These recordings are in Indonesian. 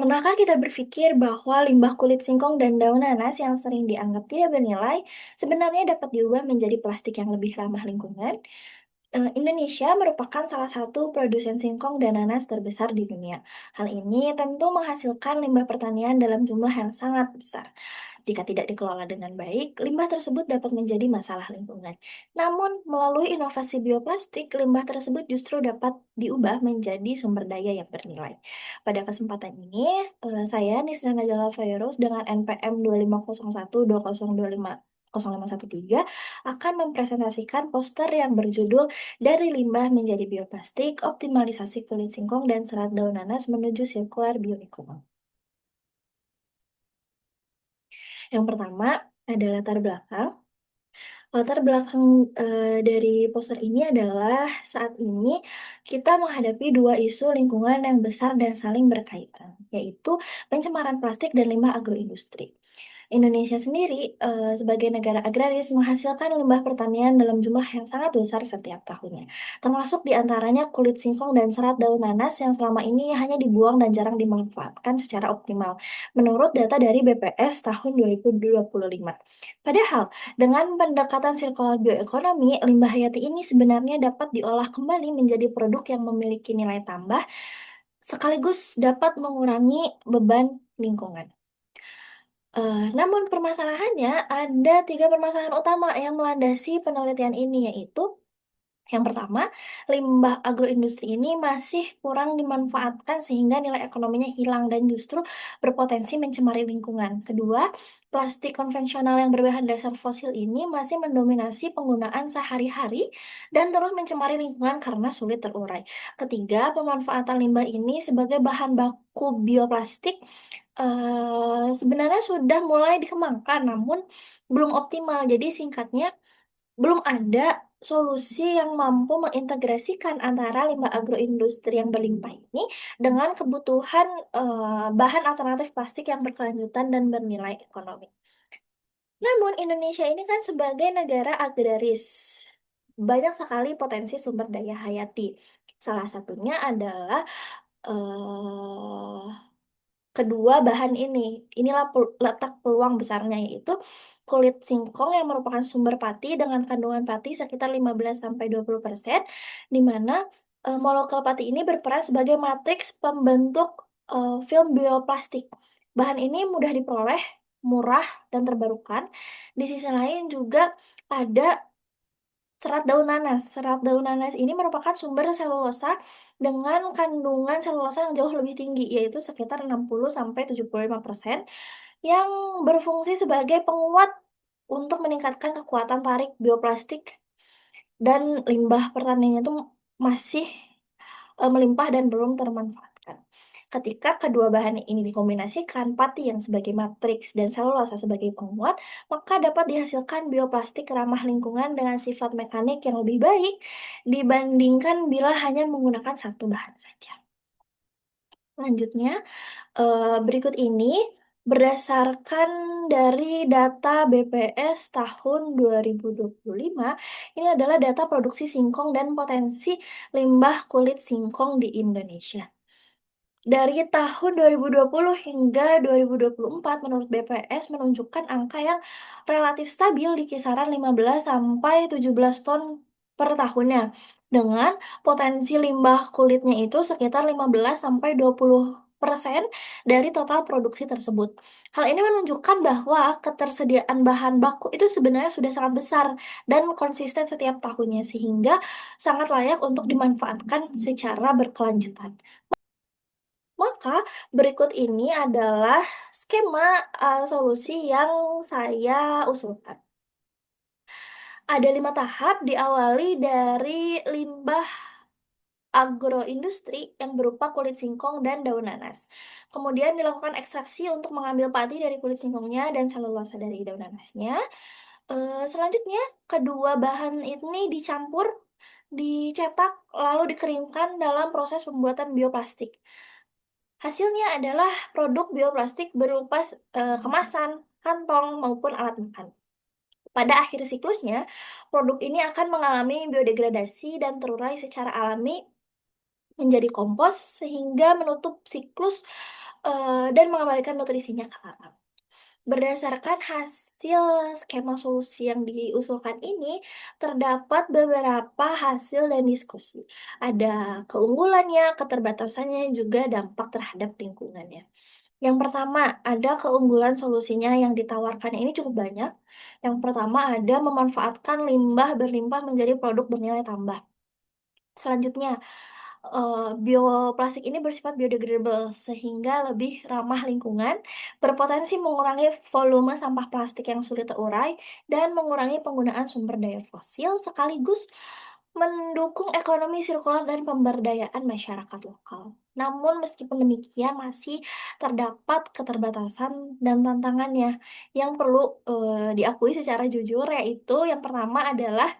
Pernahkah kita berpikir bahwa limbah kulit singkong dan daun nanas yang sering dianggap tidak bernilai, sebenarnya dapat diubah menjadi plastik yang lebih ramah lingkungan? Indonesia merupakan salah satu produsen singkong dan nanas terbesar di dunia. Hal ini tentu menghasilkan limbah pertanian dalam jumlah yang sangat besar. Jika tidak dikelola dengan baik, limbah tersebut dapat menjadi masalah lingkungan. Namun, melalui inovasi bioplastik, limbah tersebut justru dapat diubah menjadi sumber daya yang bernilai. Pada kesempatan ini, saya Nisna Najala Virus dengan NPM 25012025 akan mempresentasikan poster yang berjudul Dari Limbah Menjadi Bioplastik, Optimalisasi Kulit Singkong dan Serat Daun Nanas Menuju Sirkular Bioekonomi. Yang pertama ada latar belakang. Latar belakang dari poster ini adalah saat ini kita menghadapi dua isu lingkungan yang besar dan saling berkaitan, yaitu pencemaran plastik dan limbah agroindustri. Indonesia sendiri, sebagai negara agraris menghasilkan limbah pertanian dalam jumlah yang sangat besar setiap tahunnya. Termasuk di antaranya kulit singkong dan serat daun nanas yang selama ini hanya dibuang dan jarang dimanfaatkan secara optimal, menurut data dari BPS tahun 2025. Padahal, dengan pendekatan sirkular bioekonomi, limbah hayati ini sebenarnya dapat diolah kembali menjadi produk yang memiliki nilai tambah, sekaligus dapat mengurangi beban lingkungan. Namun permasalahannya ada 3 permasalahan utama yang melandasi penelitian ini, yaitu yang pertama, limbah agroindustri ini masih kurang dimanfaatkan sehingga nilai ekonominya hilang dan justru berpotensi mencemari lingkungan. Kedua, plastik konvensional yang berbahan dasar fosil ini masih mendominasi penggunaan sehari-hari dan terus mencemari lingkungan karena sulit terurai. Ketiga, pemanfaatan limbah ini sebagai bahan baku bioplastik sebenarnya sudah mulai dikembangkan, namun belum optimal. Jadi singkatnya, belum ada solusi yang mampu mengintegrasikan antara limbah agroindustri yang berlimpah ini dengan kebutuhan bahan alternatif plastik yang berkelanjutan dan bernilai ekonomi. Namun Indonesia ini kan sebagai negara agraris, banyak sekali potensi sumber daya hayati. Salah satunya adalah eh, kedua bahan ini. Inilah letak peluang besarnya, yaitu kulit singkong yang merupakan sumber pati dengan kandungan pati sekitar 15-20%, di mana molekul pati ini berperan sebagai matriks pembentuk film bioplastik. Bahan ini mudah diperoleh, murah, dan terbarukan. Di sisi lain juga ada serat daun nanas. Serat daun nanas ini merupakan sumber selulosa dengan kandungan selulosa yang jauh lebih tinggi, yaitu sekitar 60-75%, yang berfungsi sebagai penguat untuk meningkatkan kekuatan tarik bioplastik dan limbah pertanian itu masih melimpah dan belum termanfaatkan. Ketika kedua bahan ini dikombinasikan, pati yang sebagai matriks dan selulosa sebagai penguat, maka dapat dihasilkan bioplastik ramah lingkungan dengan sifat mekanik yang lebih baik dibandingkan bila hanya menggunakan satu bahan saja. Selanjutnya, berikut ini berdasarkan dari data BPS tahun 2025, ini adalah data produksi singkong dan potensi limbah kulit singkong di Indonesia. Dari tahun 2020 hingga 2024, menurut BPS menunjukkan angka yang relatif stabil di kisaran 15 sampai 17 ton per tahunnya. Dengan potensi limbah kulitnya itu sekitar 15 sampai 20% dari total produksi tersebut. Hal ini menunjukkan bahwa ketersediaan bahan baku itu sebenarnya sudah sangat besar dan konsisten setiap tahunnya, sehingga sangat layak untuk dimanfaatkan secara berkelanjutan. Maka berikut ini adalah skema solusi yang saya usulkan. Ada 5 tahap, diawali dari limbah agroindustri yang berupa kulit singkong dan daun nanas. Kemudian dilakukan ekstraksi untuk mengambil pati dari kulit singkongnya dan selulosa dari daun nanasnya. Selanjutnya, kedua bahan ini dicampur, dicetak, lalu dikeringkan dalam proses pembuatan bioplastik. Hasilnya adalah produk bioplastik berupa kemasan, kantong, maupun alat makan. Pada akhir siklusnya, produk ini akan mengalami biodegradasi dan terurai secara alami menjadi kompos sehingga menutup siklus dan mengembalikan nutrisinya ke alam. Berdasarkan hasil skema solusi yang diusulkan ini, terdapat beberapa hasil dan diskusi. Ada keunggulannya, keterbatasannya, juga dampak terhadap lingkungannya. Yang pertama, ada keunggulan solusinya yang ditawarkan ini cukup banyak. Yang pertama ada memanfaatkan limbah berlimpah menjadi produk bernilai tambah. Selanjutnya, bioplastik ini bersifat biodegradable sehingga lebih ramah lingkungan, berpotensi mengurangi volume sampah plastik yang sulit terurai, dan mengurangi penggunaan sumber daya fosil sekaligus mendukung ekonomi sirkular dan pemberdayaan masyarakat lokal. Namun meskipun demikian masih terdapat keterbatasan dan tantangannya yang perlu, diakui secara jujur, yaitu yang pertama adalah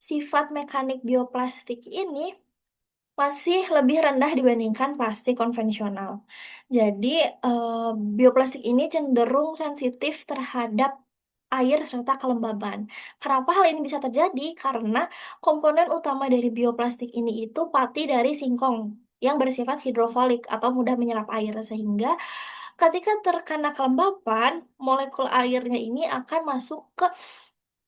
sifat mekanik bioplastik ini masih lebih rendah dibandingkan plastik konvensional. Jadi, bioplastik ini cenderung sensitif terhadap air serta kelembaban. Kenapa hal ini bisa terjadi? Karena komponen utama dari bioplastik ini itu pati dari singkong yang bersifat hidrofolik atau mudah menyerap air, sehingga ketika terkena kelembapan, molekul airnya ini akan masuk ke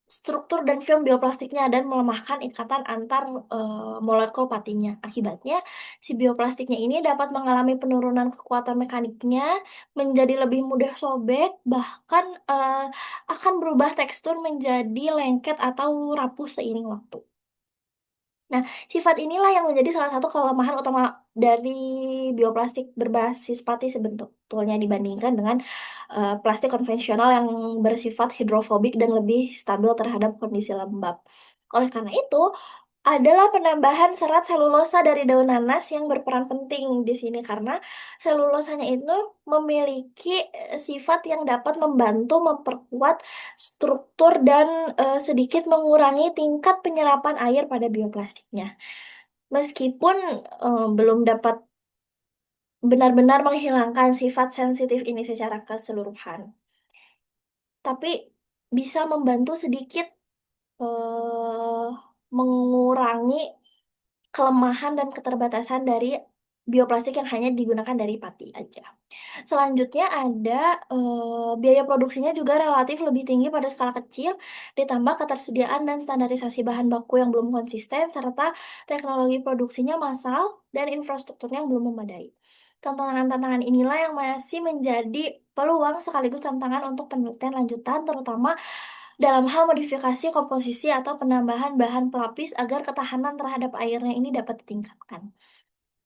struktur dan film bioplastiknya dan melemahkan ikatan antar, molekul patinya. Akibatnya, si bioplastiknya ini dapat mengalami penurunan kekuatan mekaniknya, menjadi lebih mudah sobek, bahkan, akan berubah tekstur menjadi lengket atau rapuh seiring waktu. Nah, sifat inilah yang menjadi salah satu kelemahan utama dari bioplastik berbasis pati sebetulnya dibandingkan dengan, plastik konvensional yang bersifat hidrofobik dan lebih stabil terhadap kondisi lembab. Oleh karena itu, adalah penambahan serat selulosa dari daun nanas yang berperan penting di sini karena selulosanya itu memiliki, sifat yang dapat membantu memperkuat struktur dan, sedikit mengurangi tingkat penyerapan air pada bioplastiknya. Meskipun, belum dapat benar-benar menghilangkan sifat sensitif ini secara keseluruhan, tapi bisa membantu sedikit, eee, mengurangi kelemahan dan keterbatasan dari bioplastik yang hanya digunakan dari pati aja. Selanjutnya ada, biaya produksinya juga relatif lebih tinggi pada skala kecil, ditambah ketersediaan dan standarisasi bahan baku yang belum konsisten, serta teknologi produksinya massal dan infrastrukturnya yang belum memadai. Tantangan-tantangan inilah yang masih menjadi peluang sekaligus tantangan untuk penelitian lanjutan, terutama dalam hal modifikasi komposisi atau penambahan bahan pelapis agar ketahanan terhadap airnya ini dapat ditingkatkan.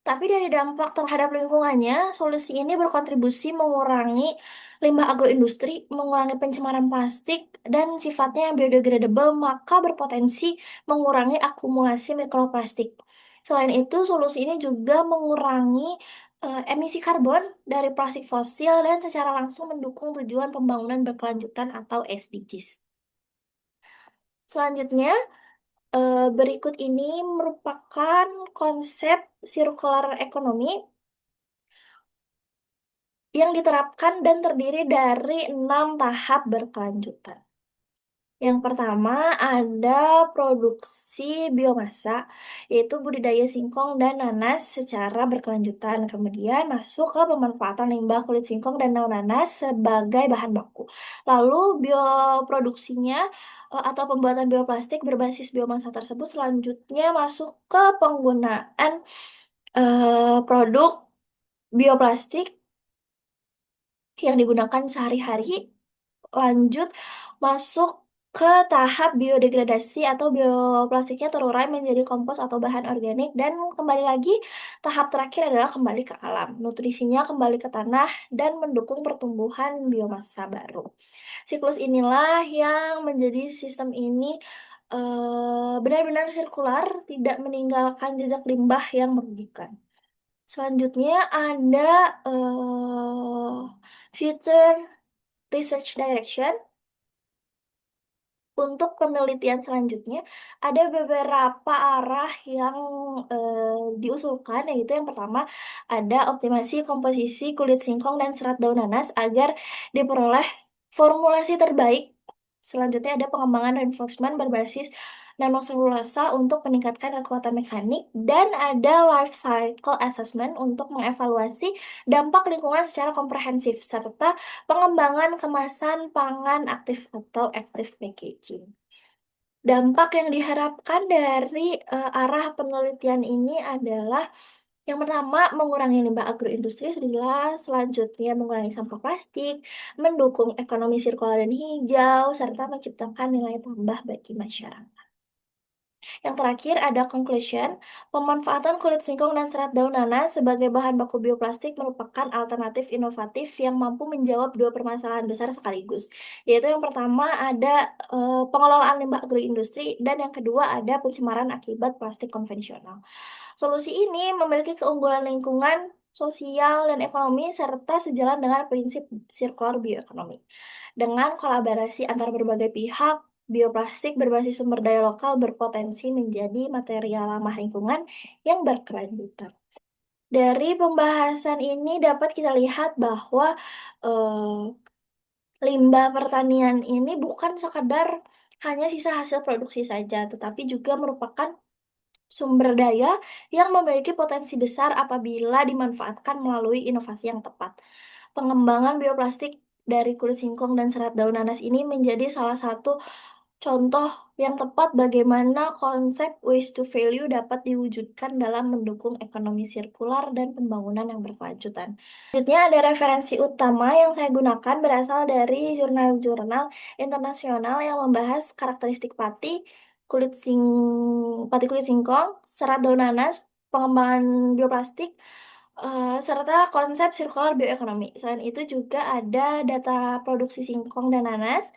Tapi dari dampak terhadap lingkungannya, solusi ini berkontribusi mengurangi limbah agroindustri, mengurangi pencemaran plastik, dan sifatnya yang biodegradable, maka berpotensi mengurangi akumulasi mikroplastik. Selain itu, solusi ini juga mengurangi emisi karbon dari plastik fosil dan secara langsung mendukung tujuan pembangunan berkelanjutan atau SDGs. Selanjutnya, berikut ini merupakan konsep circular economy yang diterapkan dan terdiri dari 6 tahap berkelanjutan. Yang pertama ada produksi biomasa, yaitu budidaya singkong dan nanas secara berkelanjutan. Kemudian masuk ke pemanfaatan limbah kulit singkong dan daun nanas sebagai bahan baku. Lalu bioproduksinya atau pembuatan bioplastik berbasis biomasa tersebut selanjutnya masuk ke penggunaan produk bioplastik yang digunakan sehari-hari, lanjut masuk ke tahap biodegradasi atau bioplastiknya terurai menjadi kompos atau bahan organik, dan kembali lagi tahap terakhir adalah kembali ke alam. Nutrisinya kembali ke tanah dan mendukung pertumbuhan biomasa baru. Siklus inilah yang menjadi sistem ini benar-benar sirkular, tidak meninggalkan jejak limbah yang merugikan. Selanjutnya ada, future research direction. Untuk penelitian selanjutnya, ada beberapa arah yang, diusulkan, yaitu yang pertama, ada optimasi komposisi kulit singkong dan serat daun nanas agar diperoleh formulasi terbaik. Selanjutnya ada pengembangan reinforcement berbasis nanoselulosa untuk meningkatkan kekuatan mekanik, dan ada life cycle assessment untuk mengevaluasi dampak lingkungan secara komprehensif, serta pengembangan kemasan pangan aktif atau active packaging. Dampak yang diharapkan dari arah penelitian ini adalah yang pertama, mengurangi limbah agroindustri sudah jelas, selanjutnya mengurangi sampah plastik, mendukung ekonomi sirkular dan hijau, serta menciptakan nilai tambah bagi masyarakat. Yang terakhir ada conclusion, pemanfaatan kulit singkong dan serat daun nanas sebagai bahan baku bioplastik merupakan alternatif inovatif yang mampu menjawab dua permasalahan besar sekaligus. Yaitu yang pertama ada pengelolaan limbah agroindustri, dan yang kedua ada pencemaran akibat plastik konvensional. Solusi ini memiliki keunggulan lingkungan, sosial, dan ekonomi serta sejalan dengan prinsip circular bioekonomi. Dengan kolaborasi antar berbagai pihak, bioplastik berbasis sumber daya lokal berpotensi menjadi material ramah lingkungan yang berkelanjutan. Dari pembahasan ini dapat kita lihat bahwa eh, limbah pertanian ini bukan sekadar hanya sisa hasil produksi saja, tetapi juga merupakan sumber daya yang memiliki potensi besar apabila dimanfaatkan melalui inovasi yang tepat. Pengembangan bioplastik dari kulit singkong dan serat daun nanas ini menjadi salah satu contoh yang tepat bagaimana konsep waste to value dapat diwujudkan dalam mendukung ekonomi sirkular dan pembangunan yang berkelanjutan. Selanjutnya ada referensi utama yang saya gunakan berasal dari jurnal-jurnal internasional yang membahas karakteristik pati kulit singkong, serat daun nanas, pengembangan bioplastik, serta konsep sirkular bioekonomi. Selain itu juga ada data produksi singkong dan nanas.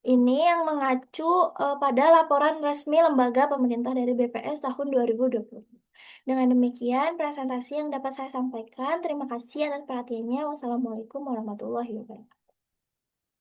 Ini yang mengacu pada laporan resmi lembaga pemerintah dari BPS tahun 2020. Dengan demikian, presentasi yang dapat saya sampaikan. Terima kasih atas perhatiannya. Wassalamualaikum warahmatullahi wabarakatuh.